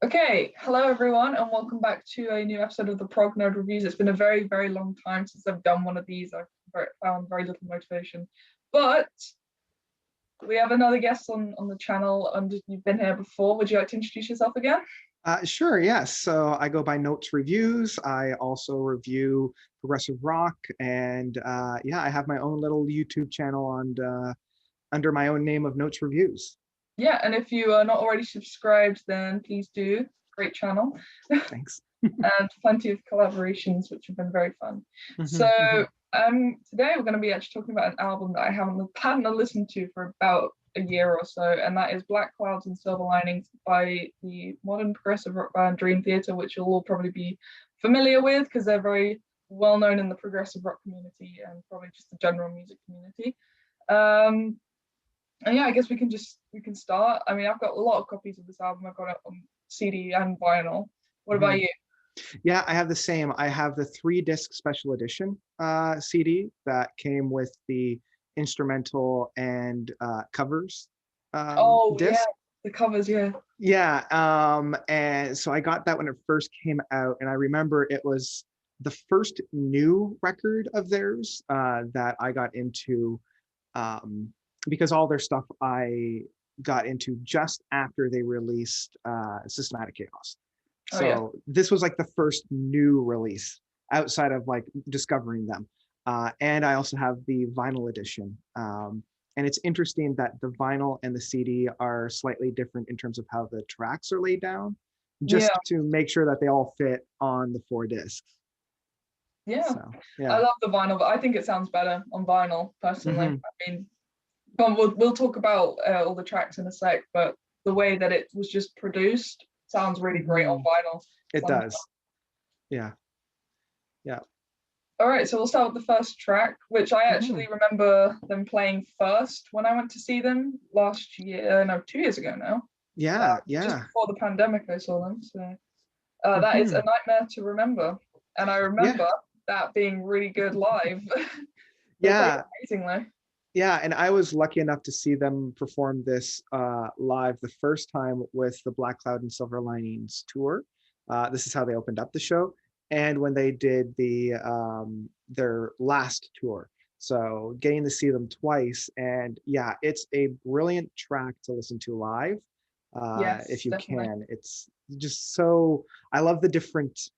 Okay, hello everyone, and welcome back to a new episode of the Prog Nerd Reviews. It's been a very, very long time since I've done one of these. I've found very little motivation, but we have another guest on the channel, and you've been here before. Would you like to introduce yourself again? Sure, yes. So I go by Notes Reviews. I also review progressive rock, and yeah, I have my own little YouTube channel on under my own name of Notes Reviews. Yeah, and if you are not already subscribed, then please do. Great channel. Thanks. And plenty of collaborations, which have been very fun. So today we're going to be actually talking about an album that I hadn't listened to for about a year or so, and that is Black Clouds and Silver Linings by the modern progressive rock band Dream Theater, which you'll all probably be familiar with because they're very well known in the progressive rock community and probably just the general music community. And yeah, I guess we can start. I mean, I've got a lot of copies of this album. I've got it on CD and vinyl. What about you? Yeah, I have the same. I have the 3-disc special edition CD that came with the instrumental and covers disc. Yeah, the covers, yeah. Yeah, and so I got that when it first came out, and I remember it was the first new record of theirs that I got into, because all their stuff I got into just after they released Systematic Chaos. So this was like the first new release outside of like discovering them. And I also have the vinyl edition. And it's interesting that the vinyl and the CD are slightly different in terms of how the tracks are laid down, just to make sure that they all fit on the 4 discs. Yeah. So, yeah. I love the vinyl, but I think it sounds better on vinyl personally. I mean, but we'll talk about all the tracks in a sec, but the way that it was just produced sounds really great on vinyl. It does. Yeah. Yeah. All right, so we'll start with the first track, which I actually remember them playing first when I went to see them last year, no, 2 years ago now. Yeah, just before the pandemic I saw them. So that is A Nightmare to Remember. And I remember that being really good live. Yeah. Amazingly. Yeah, and I was lucky enough to see them perform this live the first time with the Black Cloud and Silver Linings tour. This is how they opened up the show, and when they did their last tour. So getting to see them twice, and yeah, it's a brilliant track to listen to live. If you can, it's just so. I love the different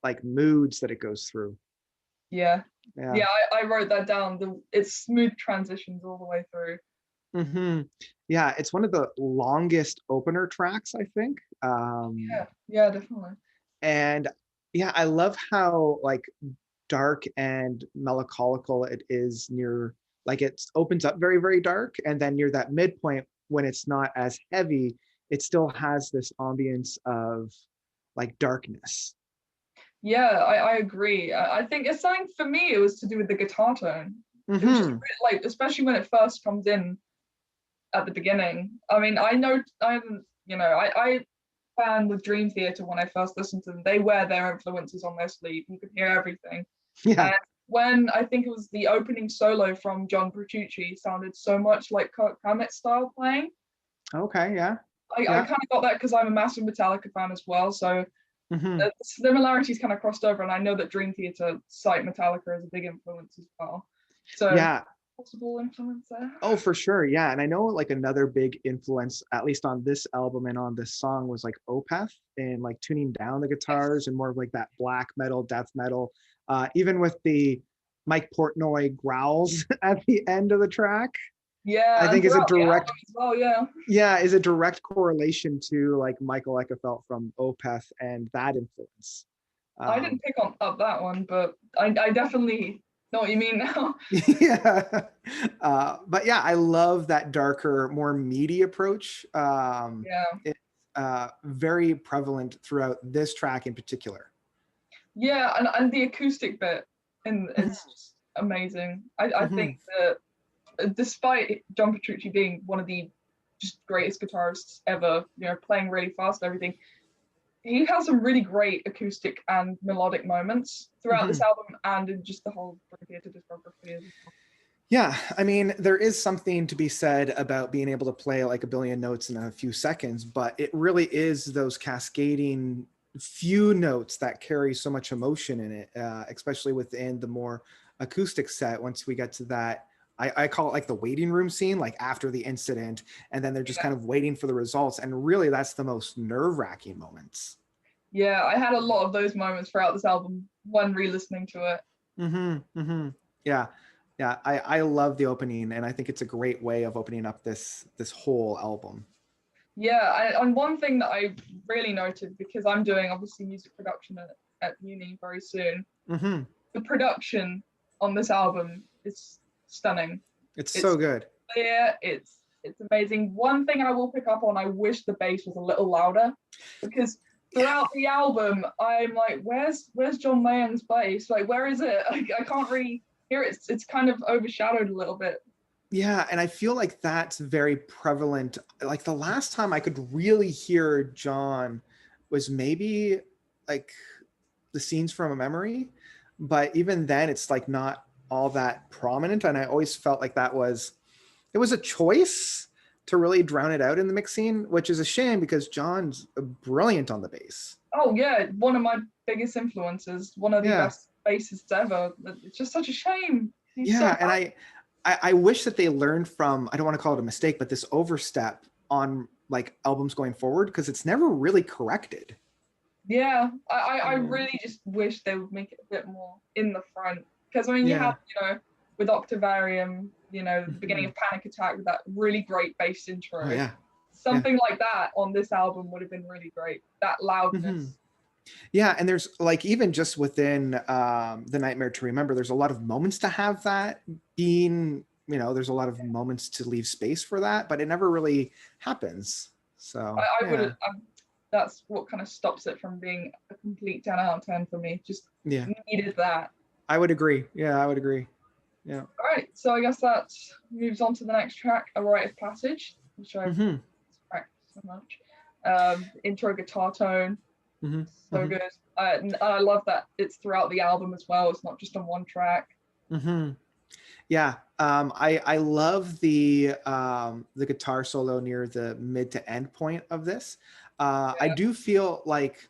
like moods that it goes through. Yeah, I wrote that down. It's smooth transitions all the way through. Yeah, it's one of the longest opener tracks, I think. Yeah, definitely. And yeah, I love how like dark and melancholical it is near, like it opens up very, very dark, and then near that midpoint when it's not as heavy, it still has this ambience of like darkness. Yeah, I agree. I think it's something for me, it was to do with the guitar tone. It was just like, especially when it first comes in at the beginning. I mean, I fan with Dream Theater when I first listened to them. They wear their influences on their sleeve. You can hear everything. Yeah. And when I think it was the opening solo from John Petrucci sounded so much like Kirk Hammett style playing. Okay, yeah. I kind of got that because I'm a massive Metallica fan as well. So the similarities kind of crossed over, and I know that Dream Theater cite Metallica as a big influence as well. So yeah, possible influence there. Oh, for sure, yeah. And I know like another big influence, at least on this album and on this song, was like Opeth and like tuning down the guitars and more of like that black metal, death metal. Even with the Mike Portnoy growls at the end of the track. Yeah, I think is a direct is a direct correlation to like Michael Eckerfeldt from Opeth and that influence. I didn't pick up that one, but I definitely know what you mean now. Yeah, but yeah, I love that darker, more meaty approach. It's very prevalent throughout this track in particular. Yeah, and the acoustic bit is just amazing. I think that despite John Petrucci being one of the just greatest guitarists ever, playing really fast and everything, he has some really great acoustic and melodic moments throughout this album and in just the whole Dream Theater discography as well. Yeah, I mean, there is something to be said about being able to play like a billion notes in a few seconds, but it really is those cascading few notes that carry so much emotion in it, especially within the more acoustic set. Once we get to that, I call it like the waiting room scene, like after the incident, and then they're just kind of waiting for the results. And really, that's the most nerve-wracking moments. Yeah, I had a lot of those moments throughout this album when re-listening to it. Yeah. Yeah, I love the opening, and I think it's a great way of opening up this whole album. Yeah, and one thing that I really noted, because I'm doing obviously music production at uni very soon, the production on this album is stunning. It's so good. Clear, it's amazing. One thing I will pick up on, I wish the bass was a little louder, because throughout the album, I'm like, where's John Mayer's bass? Like, where is it? I can't really hear it. It's kind of overshadowed a little bit. Yeah, and I feel like that's very prevalent. Like the last time I could really hear John was maybe like the Scenes from a Memory, but even then it's like not all that prominent, and I always felt like it was a choice to really drown it out in the mixing, which is a shame because John's brilliant on the bass. Oh yeah, one of my biggest influences, one of the best bassists ever. It's just such a shame. He's and I wish that they learned from, I don't want to call it a mistake, but this overstep on like albums going forward, because it's never really corrected. Yeah, I really just wish they would make it a bit more in the front. Because I mean, you have, with Octavarium, the beginning of Panic Attack with that really great bass intro. Oh, yeah. Something like that on this album would have been really great. That loudness. Yeah, and there's like, even just within The Nightmare to Remember, there's a lot of moments to have that being, there's a lot of moments to leave space for that, but it never really happens. So I would that's what kind of stops it from being a complete 10 out of 10 for me. Just needed that. I would agree. Yeah, I would agree. Yeah. All right, so I guess that moves on to the next track, A Rite of Passage, which I've practiced so much. Intro guitar tone, so good. And I love that it's throughout the album as well. It's not just on one track. Yeah, I love the guitar solo near the mid to end point of this. I do feel like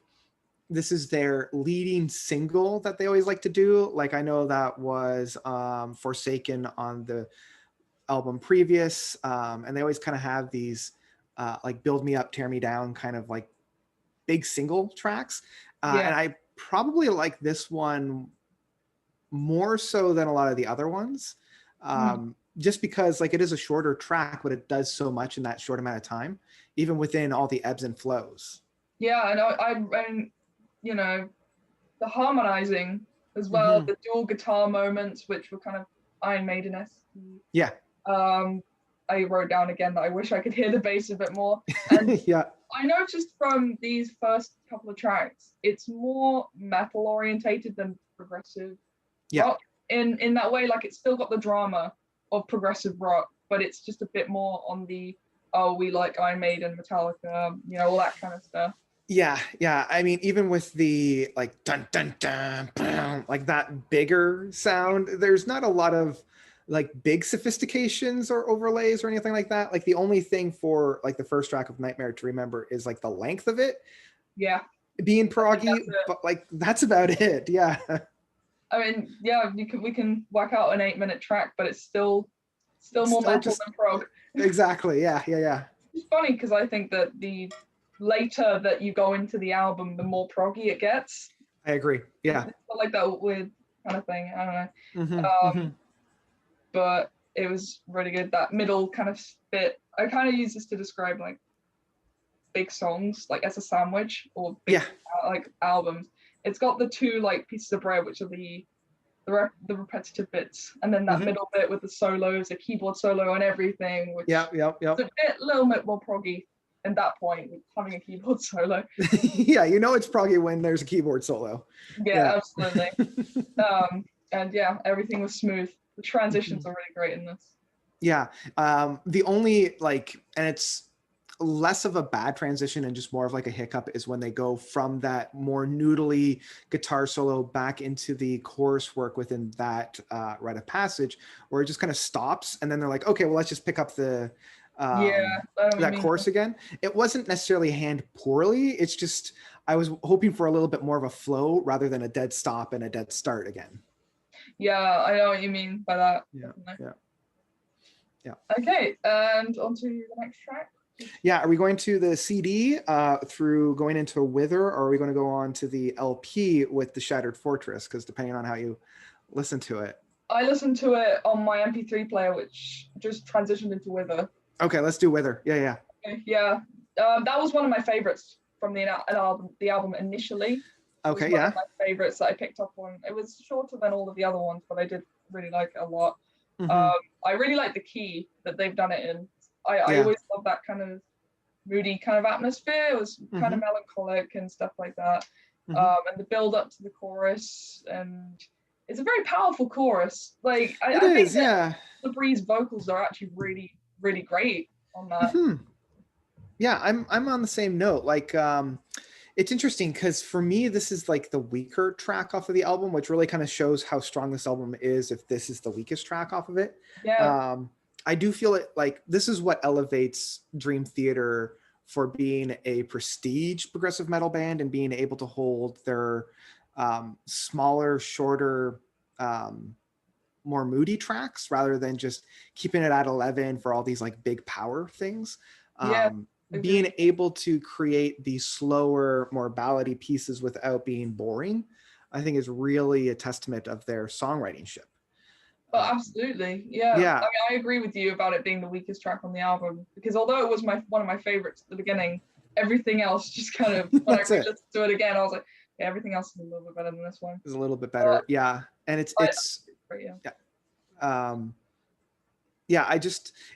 this is their leading single that they always like to do. Like I know that was Forsaken on the album previous, and they always kind of have these like Build Me Up, Tear Me Down kind of like big single tracks. And I probably like this one more so than a lot of the other ones, just because like it is a shorter track, but it does so much in that short amount of time, even within all the ebbs and flows. Yeah, and the harmonizing as well, the dual guitar moments, which were kind of Iron Maiden-esque. Yeah. I wrote down again that I wish I could hear the bass a bit more. And yeah. I noticed from these first couple of tracks, it's more metal orientated than progressive rock. In that way, like it's still got the drama of progressive rock, but it's just a bit more on the, we like Iron Maiden, Metallica, all that kind of stuff. Yeah. I mean, even with the like dun dun dun, boom, like that bigger sound, there's not a lot of like big sophistications or overlays or anything like that. Like the only thing for like the first track of Nightmare to Remember is like the length of it. Yeah. Being proggy, but like that's about it. Yeah. I mean, yeah, we can whack out an 8-minute track, but it's still more metal than prog. Exactly. Yeah. It's funny because I think that the later that you go into the album, the more proggy it gets. I agree. Yeah. It's not like that weird kind of thing. I don't know. But it was really good. That middle kind of bit, I kind of use this to describe like big songs, like as a sandwich or big, like albums. It's got the two like pieces of bread, which are the repetitive bits, and then that middle bit with the solos, a keyboard solo and everything. Which It's a little bit more proggy at that point with having a keyboard solo. Yeah, it's proggy when there's a keyboard solo. Yeah. Absolutely. And yeah, everything was smooth. The transitions are really great in this. Yeah. The only and it's less of a bad transition and just more of like a hiccup is when they go from that more noodly guitar solo back into the chorus work within that Rite of Passage, where it just kind of stops, and then they're like, okay, well, let's just pick up the Yeah, I know what you that mean. chorus again. It wasn't necessarily hand poorly. It's just I was hoping for a little bit more of a flow rather than a dead stop and a dead start again. Yeah, I know what you mean by that. Yeah, Definitely. yeah. Okay, and on to the next track. Yeah, are we going to the CD through going into Wither, or are we going to go on to the LP with the Shattered Fortress? Because depending on how you listen to it. I listened to it on my MP3 player, which just transitioned into Wither. Okay, let's do Wither. Yeah. Yeah, that was one of my favorites from the album initially. Okay, One of my favorites that I picked up on. It was shorter than all of the other ones, but I did really like it a lot. I really like the key that they've done it in. I always love that kind of moody kind of atmosphere. It was kind of melancholic and stuff like that. And the build up to the chorus, and it's a very powerful chorus. Like I think that the Breeze vocals are actually really, really great on that. Yeah, I'm on the same note. Like it's interesting because for me, this is like the weaker track off of the album, which really kind of shows how strong this album is if this is the weakest track off of it. Yeah. I do feel it like this is what elevates Dream Theater for being a prestige progressive metal band and being able to hold their smaller, shorter, more moody tracks rather than just keeping it at 11 for all these like big power things. Being able to create these slower, more ballady pieces without being boring, I think is really a testament of their songwriting ship. Oh, absolutely. Yeah. I mean, I agree with you about it being the weakest track on the album, because although it was one of my favorites at the beginning, everything else just kind of, when I listened to it again, I was like, yeah, everything else is a little bit better than this one. It's a little bit better. And it's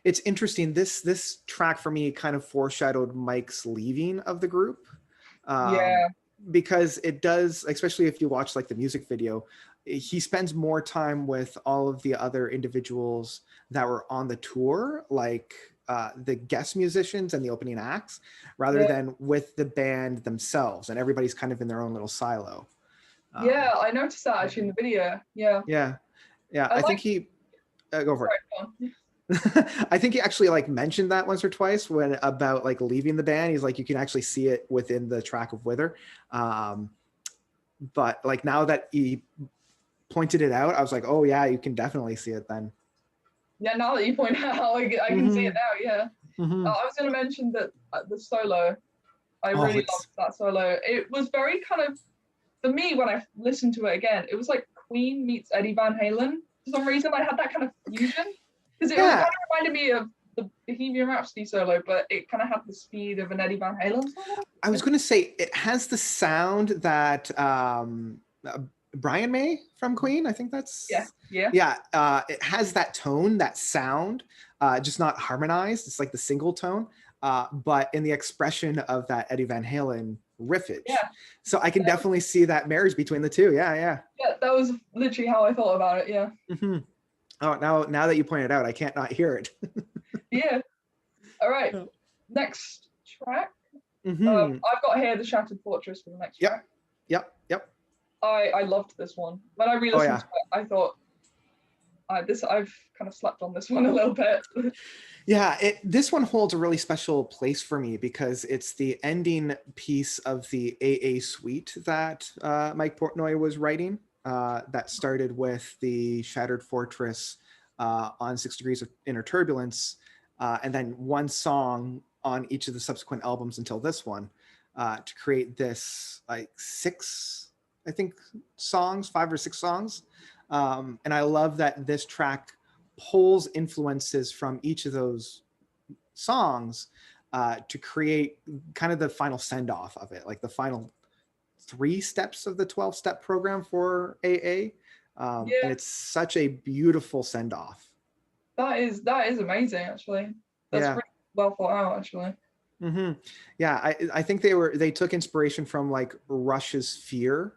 it's interesting. This track for me kind of foreshadowed Mike's leaving of the group. Because it does, especially if you watch like the music video, he spends more time with all of the other individuals that were on the tour, like the guest musicians and the opening acts, rather than with the band themselves, and everybody's kind of in their own little silo. I noticed that actually in the video. I think he go for it. I think he actually like mentioned that once or twice when about like leaving the band. He's like, you can actually see it within the track of Wither. But like now that he pointed it out, I was like, oh yeah, you can definitely see it then. Yeah, now that you point out, I can see it now. I was going to mention that the solo, I really loved that solo. It was very kind of, for me, when I listened to it again, it was like Queen meets Eddie Van Halen. For some reason, I had that kind of fusion. Because it kind of reminded me of the Bohemian Rhapsody solo, but it kind of had the speed of an Eddie Van Halen solo. I was going to say, it has the sound that Brian May from Queen, I think that's... it has that tone, that sound, just not harmonized. It's like the single tone, but in the expression of that Eddie Van Halen riffage. So I can definitely see that marriage between the two. Yeah, that was literally how I thought about it. Oh, now that you pointed it out, I can't not hear it. All right. Next track. I've got here the Shattered Fortress for the next track. Yep. I loved this one. When I re-listened to it, I thought, I've kind of slept on this one a little bit. This one holds a really special place for me because it's the ending piece of the AA suite that Mike Portnoy was writing. That started with the Shattered Fortress on 6 Degrees of Inner Turbulence, and then one song on each of the subsequent albums until this one, to create this like 5 or 6 songs. And I love that this track pulls influences from each of those songs to create kind of the final send-off of it, like the final 3 steps of the 12-step program for AA. And it's such a beautiful send-off. That is amazing, actually. That's really well thought out, actually. I think they took inspiration from like Rush's Fear,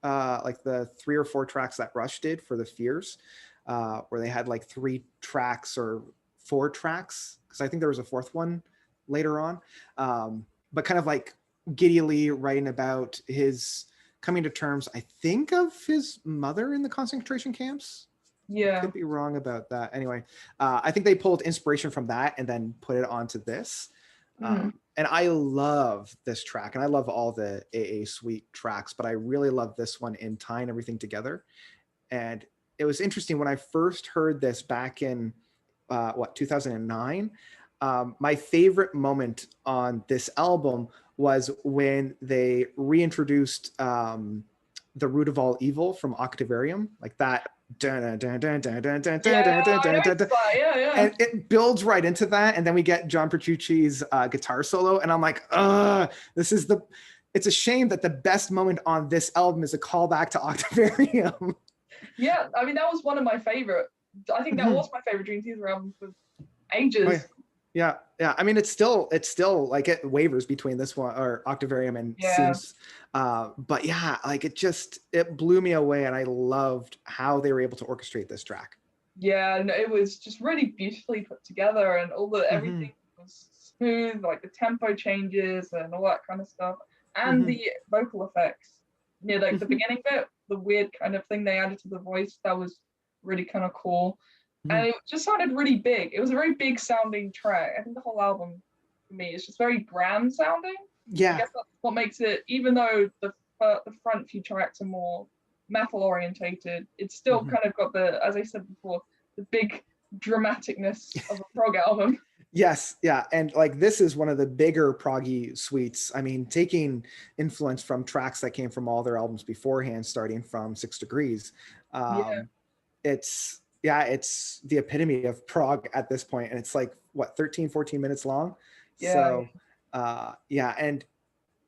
like the 3 or 4 tracks that Rush did for the Fears, where they had like 3 tracks or 4 tracks, because I think there was a 4th one later on, but kind of like giddily writing about his coming to terms, I think, of his mother in the concentration camps. Yeah. Could be wrong about that. Anyway, I think they pulled inspiration from that and then put it onto this. And I love this track, and I love all the AA Suite tracks, but I really love this one in tying everything together. And it was interesting when I first heard this back in 2009. My favorite moment on this album was when they reintroduced the Root of All Evil from Octavarium, like that. And it builds right into that, and then we get John Petrucci's guitar solo, and I'm like, it's a shame that the best moment on this album is a callback to Octavarium. Yeah, I mean, that was one of my favorite. I think that was my favorite Dream Theater album for ages. Yeah. I mean, it's still like it wavers between this one or Octavarium and Seems, but yeah, like it blew me away, and I loved how they were able to orchestrate this track. Yeah, and it was just really beautifully put together, and everything was smooth, like the tempo changes and all that kind of stuff, and the vocal effects. Yeah, like the beginning bit, the weird kind of thing they added to the voice, that was really kind of cool. And it just sounded really big. It was a very big sounding track. I think the whole album, for me, is just very grand sounding. Yeah. I guess that's what makes it, even though the front few tracks are more metal orientated, it's still kind of got the, as I said before, the big dramaticness of a prog album. Yes, yeah, and like this is one of the bigger proggy suites. I mean, taking influence from tracks that came from all their albums beforehand, starting from 6 Degrees. It's the epitome of prog at this point, and it's like what 13-14 minutes long. And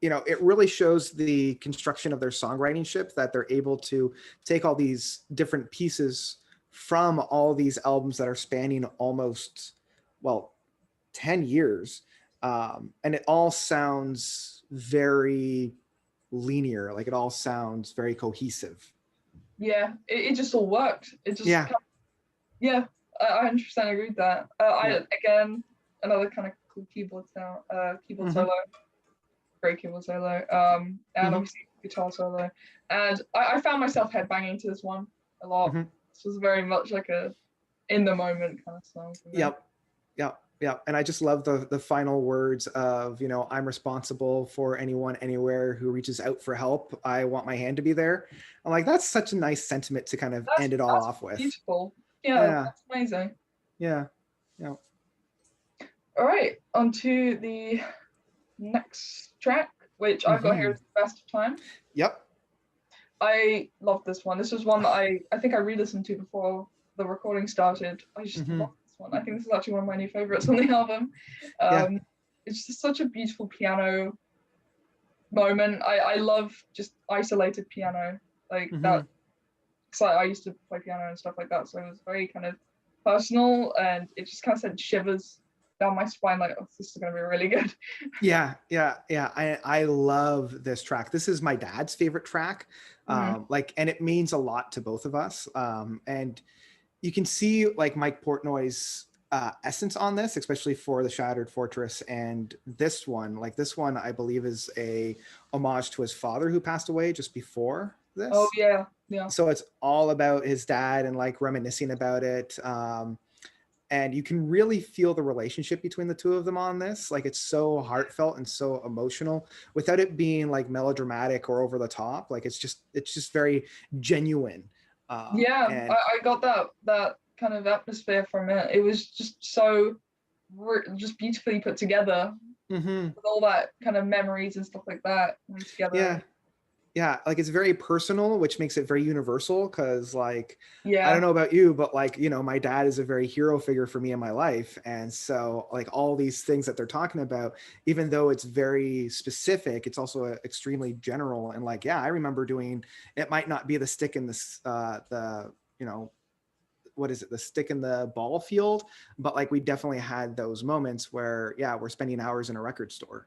it really shows the construction of their songwriting ship, that they're able to take all these different pieces from all these albums that are spanning almost 10 years, and it all sounds very linear, like it all sounds very cohesive. It just all worked. It just I 100% agree with that. Again, another kind of cool keyboard sound, keyboard solo, great keyboard solo, and obviously guitar solo. And I found myself headbanging to this one a lot. This was very much like a in the moment kind of song for me. Yep. And I just love the final words of, I'm responsible for anyone, anywhere who reaches out for help. I want my hand to be there. I'm like, that's such a nice sentiment to kind of end it all off with. Beautiful. Yeah, that's amazing. Yeah. All right, on to the next track, which I've got here is The Best of Time. Yep. I love this one. This was one that I think I re-listened to before the recording started. I just love this one. I think this is actually one of my new favorites on the album. It's just such a beautiful piano moment. I love just isolated piano like that. Because I used to play piano and stuff like that, so it was very kind of personal, and it just kind of sent shivers down my spine, like, oh, this is going to be really good. I love this track. This is my dad's favorite track, and it means a lot to both of us, and you can see like Mike Portnoy's essence on this, especially for The Shattered Fortress, and this one I believe is a homage to his father, who passed away just before this. Oh yeah. So it's all about his dad and like reminiscing about it, and you can really feel the relationship between the two of them on this. Like, it's so heartfelt and so emotional without it being like melodramatic or over the top. Like, it's just very genuine. I got that kind of atmosphere from it. It was just so just beautifully put together, with all that kind of memories and stuff like that together. Like, it's very personal, which makes it very universal, because like, I don't know about you, but like, my dad is a very hero figure for me in my life, and so like all these things that they're talking about, even though it's very specific, it's also extremely general. And like, I remember doing, it might not be the stick in this the stick in the ball field, but like, we definitely had those moments where we're spending hours in a record store.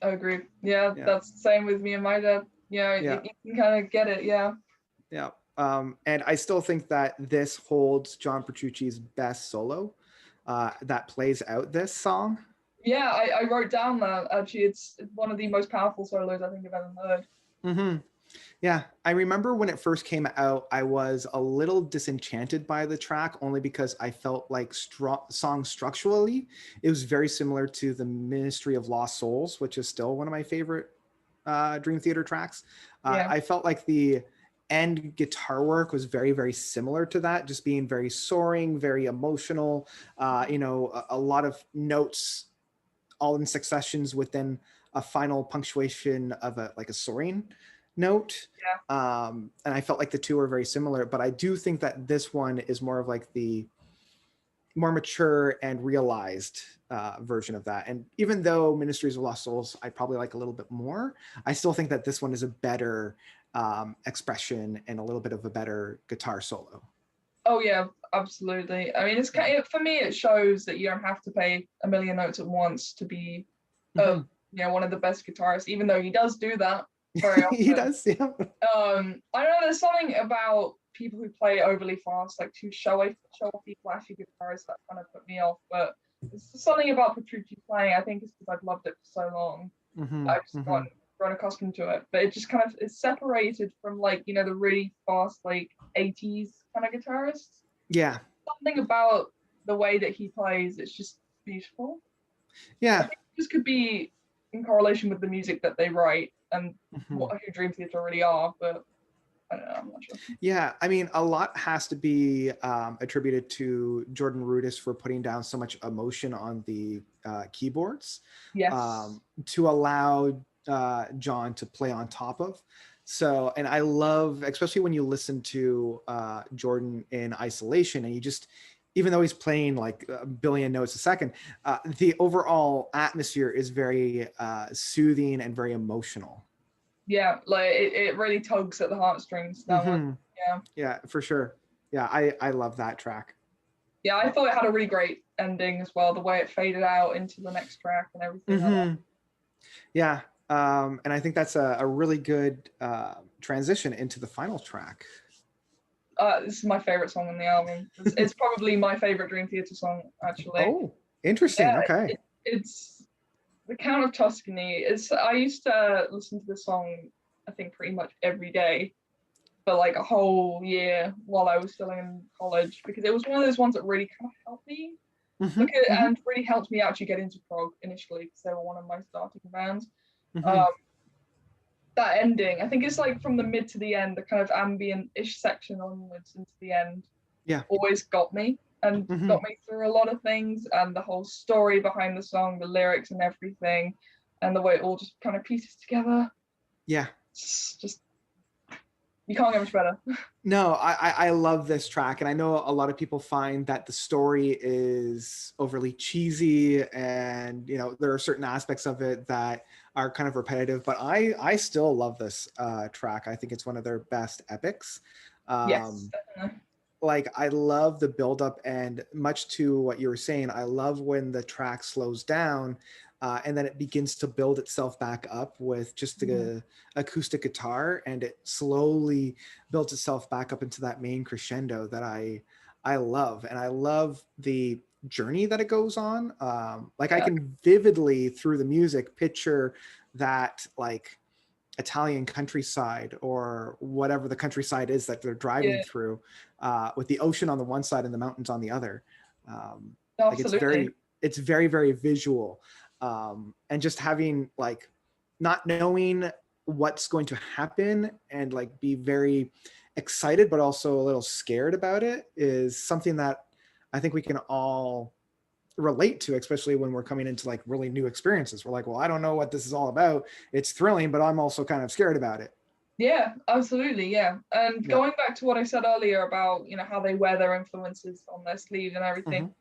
I agree. That's the same with me and my dad. You can kind of get it. And I still think that this holds John Petrucci's best solo. that plays out this song. Yeah, I wrote down that actually it's one of the most powerful solos I think I've ever heard. Mm-hmm. Yeah, I remember when it first came out, I was a little disenchanted by the track only because I felt like song structurally, it was very similar to the Ministry of Lost Souls, which is still one of my favorite Dream Theater tracks. Yeah. I felt like the end guitar work was very, very similar to that, just being very soaring, very emotional, a lot of notes all in successions within a final punctuation of a soaring note. And I felt like the two were very similar, but I do think that this one is more of like the more mature and realized version of that. And even though Ministries of Lost Souls I probably like a little bit more, I still think that this one is a better expression and a little bit of a better guitar solo. Oh yeah, absolutely. I mean, it's kind of, for me, it shows that you don't have to play a million notes at once to be, one of the best guitarists. Even though he does do that very often. He does, yeah. I don't know. There's something about people who play overly fast, like too showy, flashy guitarists that kind of put me off. But it's something about Petrucci playing. I think it's because I've loved it for so long. I've just grown accustomed to it. But it just kind of is separated from the really fast 80s kind of guitarists. Yeah. Something about the way that he plays, it's just beautiful. Yeah. I think this could be in correlation with the music that they write and who Dream Theater really are, but I don't know, I'm not sure. Yeah, I mean, a lot has to be attributed to Jordan Rudess for putting down so much emotion on the keyboards. Yes. To allow John to play on top of. So, and I love, especially when you listen to Jordan in isolation and you just, even though he's playing like a billion notes a second, the overall atmosphere is very soothing and very emotional. Yeah, like it really tugs at the heartstrings. That one. Yeah. Yeah, for sure. Yeah, I love that track. Yeah, I thought it had a really great ending as well, the way it faded out into the next track and everything. Yeah, and I think that's a really good transition into the final track. This is my favorite song on the album. It's probably my favorite Dream Theater song, actually. Oh, interesting. Yeah, okay. It's the Count of Tuscany. I used to listen to this song, I think, pretty much every day for like a whole year while I was still in college, because it was one of those ones that really kind of helped me. And really helped me actually get into prog initially, because they were one of my starting bands. That ending, I think it's like from the mid to the end, the kind of ambient-ish section onwards into the end, always got me and got me through a lot of things, and the whole story behind the song, the lyrics and everything, and the way it all just kind of pieces together. Yeah. It's just, you can't get much better. No, I love this track, and I know a lot of people find that the story is overly cheesy, and there are certain aspects of it that are kind of repetitive, but I still love this track. I think it's one of their best epics. Yes, definitely. Like, I love the buildup, and much to what you were saying, I love when the track slows down and then it begins to build itself back up with just the acoustic guitar, and it slowly builds itself back up into that main crescendo that I love. And I love the journey that it goes on. I can vividly, through the music, picture that like Italian countryside or whatever the countryside is that they're driving through, with the ocean on the one side and the mountains on the other. It's very, very visual. And just having like not knowing what's going to happen and like be very excited but also a little scared about it is something that I think we can all relate to, especially when we're coming into like really new experiences. We're like, well, I don't know what this is all about. It's thrilling, but I'm also kind of scared about it. Yeah, absolutely. Yeah. And going back to what I said earlier about, how they wear their influences on their sleeve and everything,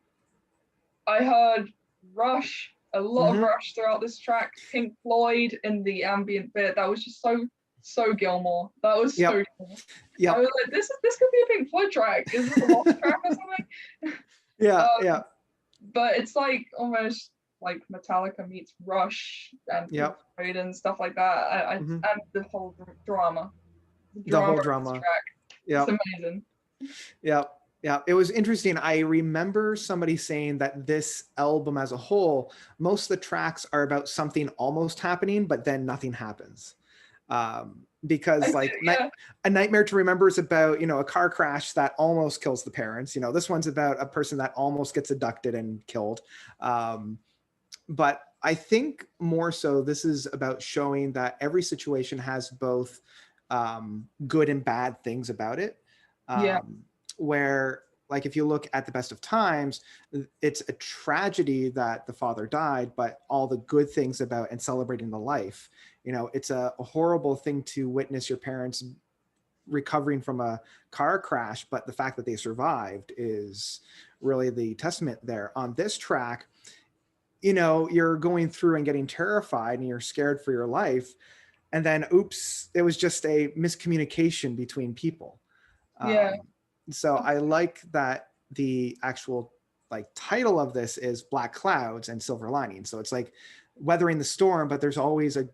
I heard Rush, a lot of Rush throughout this track, Pink Floyd in the ambient bit. That was just so Gilmore. That was so cool. Yeah. I was like, this could be a Pink Floyd track. Is this a Lost track or something? Yeah. But it's like almost like Metallica meets Rush and Pink Floyd and stuff like that. And the whole drama. The whole drama. Track. Yeah. It's amazing. Yeah. Yeah, it was interesting. I remember somebody saying that this album as a whole, most of the tracks are about something almost happening, but then nothing happens. Because like Yeah, A Nightmare to Remember is about, a car crash that almost kills the parents. This one's about a person that almost gets abducted and killed. Um, but I think more so this is about showing that every situation has both good and bad things about it. yeah, Um, where like if you look at The Best of Times, it's a tragedy that the father died, but all the good things about and celebrating the life. It's a horrible thing to witness your parents recovering from a car crash, but the fact that they survived is really the testament there. On this track, you're going through and getting terrified and you're scared for your life. And then, oops, it was just a miscommunication between people. yeah. So I like that the actual like title of this is Black Clouds and Silver Linings. So it's like weathering the storm, but there's always a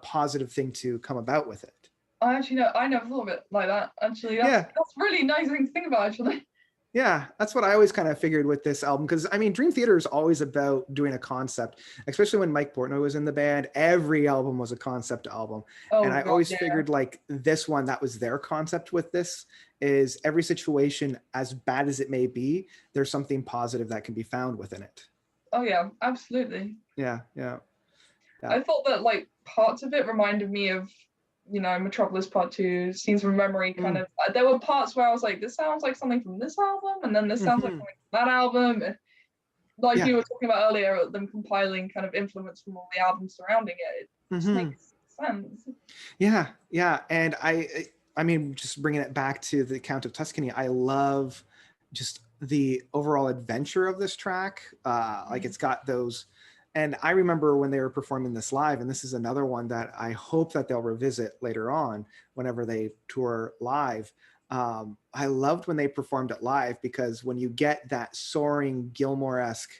positive thing to come about with it. I actually know, I never thought of it like that. Actually, that's Yeah. that's really nice thing to think about. Actually, Yeah, that's what I always kind of figured with this album. Because I mean, Dream Theater is always about doing a concept, especially when Mike Portnoy was in the band. Every album was a concept album. And oh I god, always yeah, figured like this one, that was their concept with this is every situation, as bad as it may be, there's something positive that can be found within it. oh yeah, absolutely. Yeah, yeah, yeah. I thought that like parts of it reminded me of, Metropolis Part Two, Scenes from Memory. Kind Mm. of, there were parts where I was like, this sounds like something from this album, and then this sounds like Hmm. something from that album. Like Yeah. you were talking about earlier, them compiling kind of influence from all the albums surrounding it. It just Hmm. makes sense. Yeah, yeah. And I mean, just bringing it back to the Count of Tuscany, I love just the overall adventure of this track. Like it's got those, and I remember when they were performing this live, and this is another one that I hope that they'll revisit later on whenever they tour live. I loved when they performed it live because when you get that soaring Gilmore-esque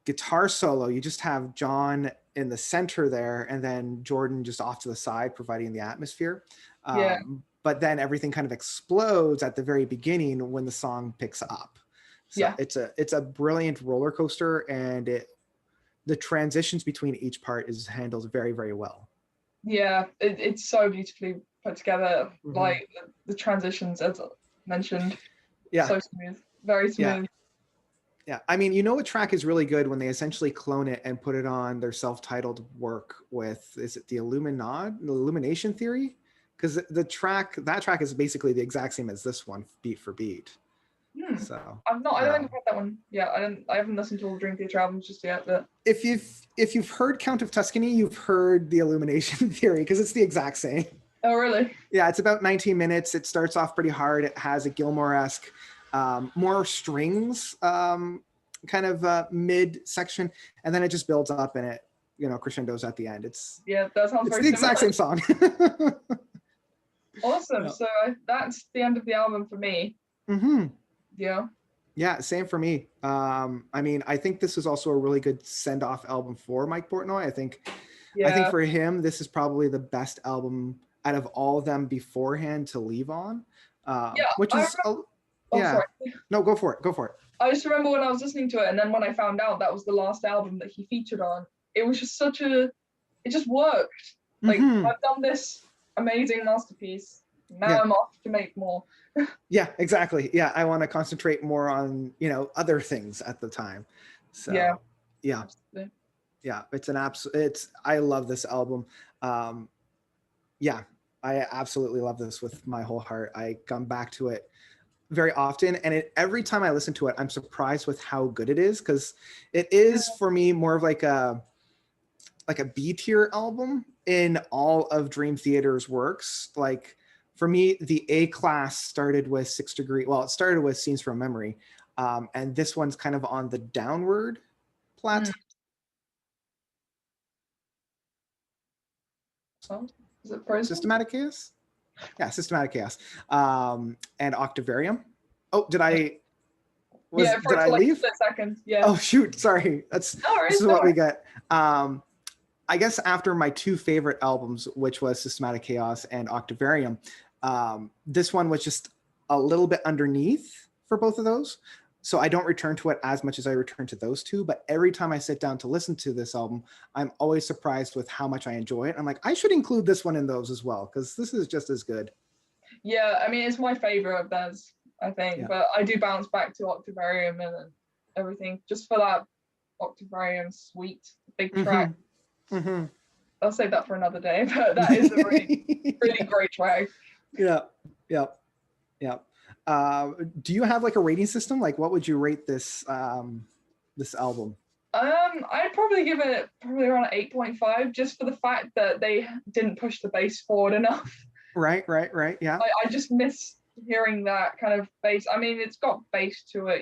guitar solo, you just have John in the center there and then Jordan just off to the side providing the atmosphere. Yeah, But then everything kind of explodes at the very beginning when the song picks up. So yeah, it's a brilliant roller coaster, and the transitions between each part is handled very, very well. yeah. It's so beautifully put together. Mhm. Like the transitions, as mentioned, Yeah, so smooth, very yeah, smooth. yeah. I mean, a track is really good when they essentially clone it and put it on their self-titled work with, is it the Illumination Theory? Because that track is basically the exact same as this one, beat for beat. Hmm. So I've not. I don't think um, I've heard that one. Yeah, I don't. I haven't listened to all the Dream Theater albums just yet. But if you've heard Count of Tuscany, you've heard the Illumination Theory because it's the exact same. oh, really? Yeah, it's about 19 minutes. It starts off pretty hard. It has a Gilmore-esque, more strings kind of mid section, and then it just builds up and it crescendos at the end. Yeah, that sounds It's very the exact similar. same song. Awesome. Yeah. So that's the end of the album for me. Hmm. Yeah. Yeah, same for me. I mean, I think this is also a really good send-off album for Mike Portnoy. I think Yeah. for him, this is probably the best album out of all of them beforehand to leave on, Yeah. which I is, remember. Oh, yeah. sorry. No, go for it. Go for it. I just remember when I was listening to it, and then when I found out that was the last album that he featured on, it was just such a. It just worked. Like Hmm. I've done this amazing masterpiece. Now Yeah. I'm off to make more. Yeah, exactly. Yeah, I want to concentrate more on, other things at the time. Yeah. So, yeah, Absolutely. yeah, I love this album. Um, yeah, I absolutely love this with my whole heart. I come back to it very often, and every time I listen to it, I'm surprised with how good it is, because it is for me more of like a B tier album in all of Dream Theater's works. Like for me, the A class started with 6 Degree. Well, it started with Scenes from Memory, and this one's kind of on the downward Mm. plateau. So, is it frozen? Systematic Chaos. Yeah, Systematic Chaos, and Octavarium. Oh, Yeah, for did it I to like leave? split second. Yeah. Oh shoot, sorry. No This worries. is No what we worries. get. I guess after my two favorite albums, which was Systematic Chaos and Octavarium, this one was just a little bit underneath for both of those. So I don't return to it as much as I return to those two, but every time I sit down to listen to this album, I'm always surprised with how much I enjoy it. I'm like, I should include this one in those as well, because this is just as good. Yeah, I mean, it's my favorite of theirs, I think, Yeah. but I do bounce back to Octavarium and everything just for that Octavarium suite, big track. Mm-hmm. I'll save that for another day, but that is a really, really great track. Yeah, yeah, yeah. Do you have like a rating system? Like, what would you rate this this album? I'd probably give it around 8.5, just for the fact that they didn't push the bass forward enough. Right. Yeah. I just miss hearing that kind of bass. I mean, it's got bass to it,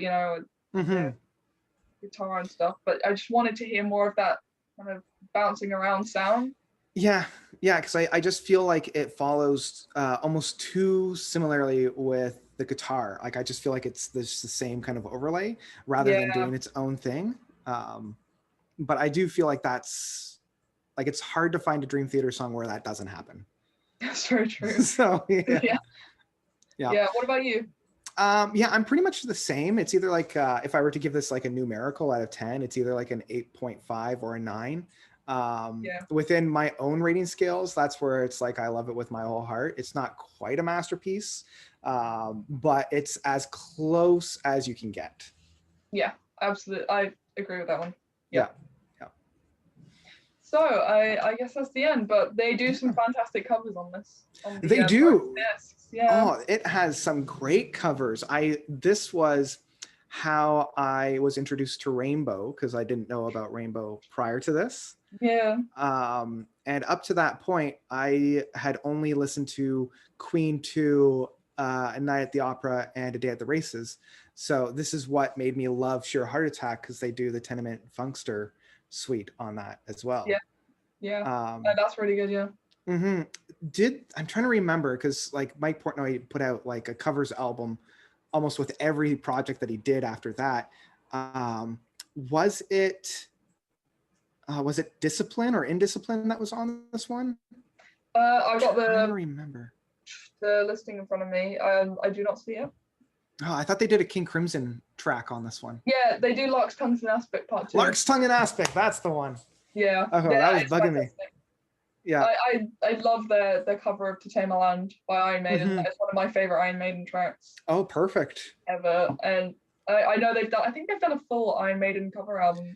guitar and stuff, but I just wanted to hear more of that kind of bouncing around sound. Yeah, because I just feel like it follows almost too similarly with the guitar. Like I just feel like it's the same kind of overlay rather than doing its own thing. But I do feel like that's like it's hard to find a Dream Theater song where that doesn't happen. That's very true. So yeah. What about you? I'm pretty much the same. It's either like if I were to give this like a numerical out of 10, it's either like an 8.5 or a 9. Within my own rating scales, that's where it's like I love it with my whole heart. It's not quite a masterpiece, but it's as close as you can get. Yeah, absolutely. I agree with that one. Yeah. So I guess that's the end, but they do some fantastic covers on this. They do. Discs. Yeah. Oh, it has some great covers. This was how I was introduced to Rainbow, because I didn't know about Rainbow prior to this. Yeah. And up to that point, I had only listened to Queen 2, A Night at the Opera, and A Day at the Races. So this is what made me love Sheer Heart Attack, because they do the Tenement Funkster suite on that as well. Yeah. That's really good. Yeah. Mm-hmm. I'm trying to remember, because like Mike Portnoy put out like a covers album almost with every project that he did after that. Was it Discipline or Indiscipline that was on this one? I got I don't remember the listing in front of me. I do not see it. Oh, I thought they did a King Crimson track on this one. Yeah, they do Lark's Tongue and Aspect Part 2. Lark's Tongue and Aspect, that's the one. Yeah. Oh, that was bugging me. Yeah. I love the cover of To Tame a Land by Iron Maiden. Mm-hmm. It's one of my favorite Iron Maiden tracks. Oh, perfect. Ever. And I know I think they've done a full Iron Maiden cover album.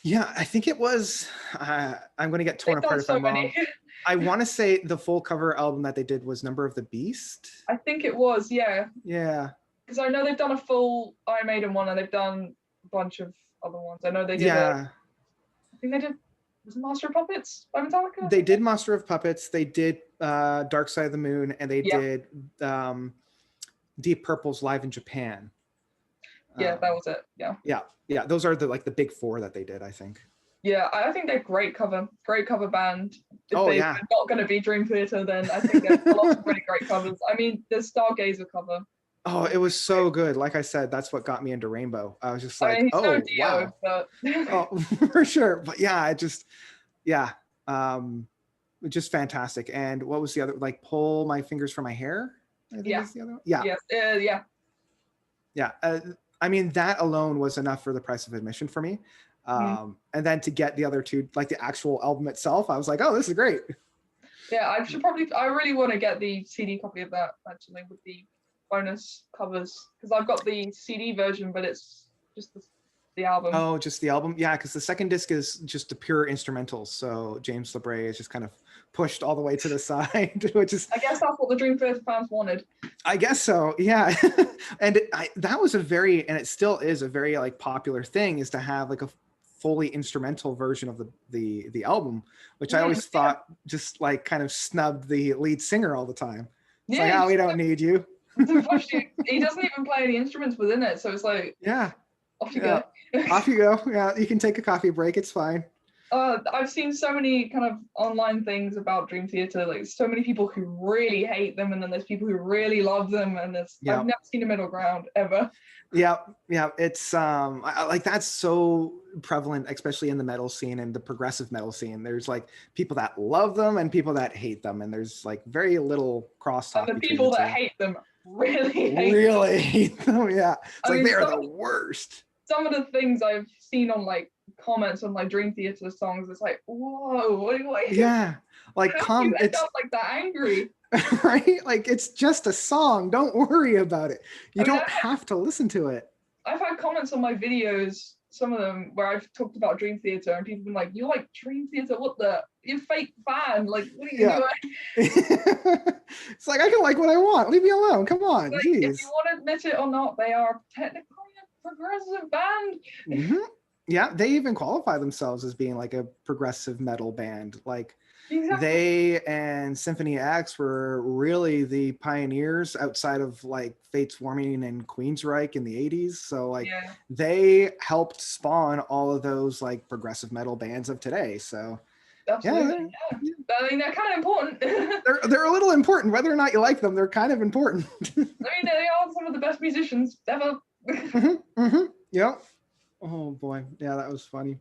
Yeah, I think it was, I'm going to get torn apart if I'm wrong. I want to say the full cover album that they did was Number of the Beast. I think it was, yeah. Yeah. Because I know they've done a full Iron Maiden one, and they've done a bunch of other ones. I know they did. I think they did. Was it Master of Puppets by Metallica? They did Master of Puppets. They did Dark Side of the Moon, and they did Deep Purple's Live in Japan. Yeah, that was it. Yeah. Those are the big four that they did, I think. Yeah, I think they're great cover band. If they're not going to be Dream Theater, then I think there's a lot of really great covers. I mean, the Stargazer cover. Oh, it was so good. Like I said, that's what got me into Rainbow. I was just like, wow. But... oh, for sure. But yeah, just fantastic. And what was the other, like Pull My Fingers from My Hair? I think is the other one. Yeah. Yes. Yeah. I mean, that alone was enough for the price of admission for me. And then to get the other two, like the actual album itself, I was like, oh, this is great. Yeah, I really want to get the CD copy of that, actually, with the bonus covers, because I've got the CD version, but it's just the album. Oh, just the album. Yeah, because the second disc is just the pure instrumentals. So James LeBray is just kind of pushed all the way to the side, which is, I guess that's what the Dream Theater fans wanted. I guess so. Yeah. And that was and it still is a very like popular thing, is to have like a fully instrumental version of the album, which I always thought just like kind of snubbed the lead singer all the time. It's like, we don't need you. He doesn't even play any instruments within it, so it's like, off you go. Off you go. Yeah, you can take a coffee break, it's fine. I've seen so many kind of online things about Dream Theater, like so many people who really hate them, and then there's people who really love them, and I've never seen a middle ground ever. Yeah, it's like that's so prevalent, especially in the metal scene and the progressive metal scene. There's like people that love them and people that hate them, and there's like very little crosstalk. And the people that hate them really hate them. Really hate them. Yeah, it's I like mean, they are the worst. some of the things I've seen on like comments on like Dream Theater songs, it's like, whoa, what, Yeah, like how do you end it's up like that angry? right. Like it's just a song. Don't worry about it. You I mean, don't have to listen to it. I've had comments on my videos, some of them where I've talked about Dream Theater, and people have been like, "You like Dream Theater? What the? You're fake fan? Like, what are you Yeah. doing?" It's like I can like what I want. Leave me alone. Come on, Like, jeez. if you want to admit it or not, they are technically a progressive band. Mhm. Yeah, they even qualify themselves as being like a progressive metal band. Like Exactly. they and Symphony X were really the pioneers outside of like Fates Warming and Queensryche in the 80s. So like Yeah, they helped spawn all of those like progressive metal bands of today. So absolutely. yeah, Yeah. I mean, they're kind of important. they're a little important. Whether or not you like them, they're kind of important. I mean, they are some of the best musicians ever. Yep. Oh boy. Yeah, that was funny.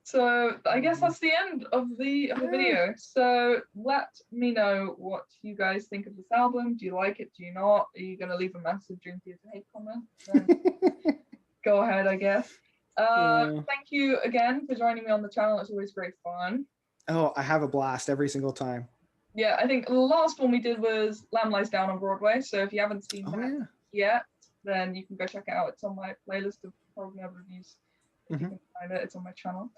So I guess that's the end of the video. So let me know what you guys think of this album. Do you like it? Do you not? Are you gonna leave a massive Dream Theater hate comment? Then go ahead, I guess. Thank you again for joining me on the channel. It's always great fun. Oh, I have a blast every single time. Yeah, I think the last one we did was Lamb Lies Down on Broadway. So if you haven't seen that yet, then you can go check it out. It's on my playlist of Prog Nerd Reviews. If you can find it, it's on my channel.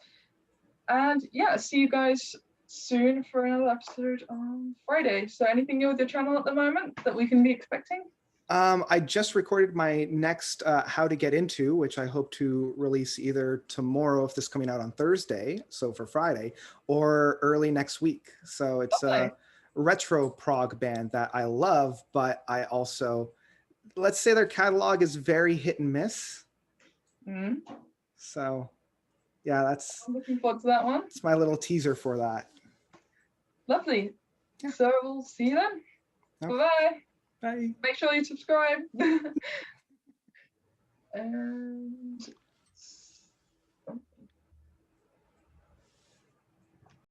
And yeah, see you guys soon for another episode on Friday. So anything new with your channel at the moment that we can be expecting? I just recorded my next How to Get Into, which I hope to release either tomorrow if this is coming out on Thursday, so for Friday, or early next week. So it's a retro prog band that I love, but I also, let's say their catalog is very hit and miss. So yeah, I'm looking forward to that one. It's my little teaser for that. Lovely. Yeah. So we'll see you then. Bye-bye. Bye. Make sure you subscribe. And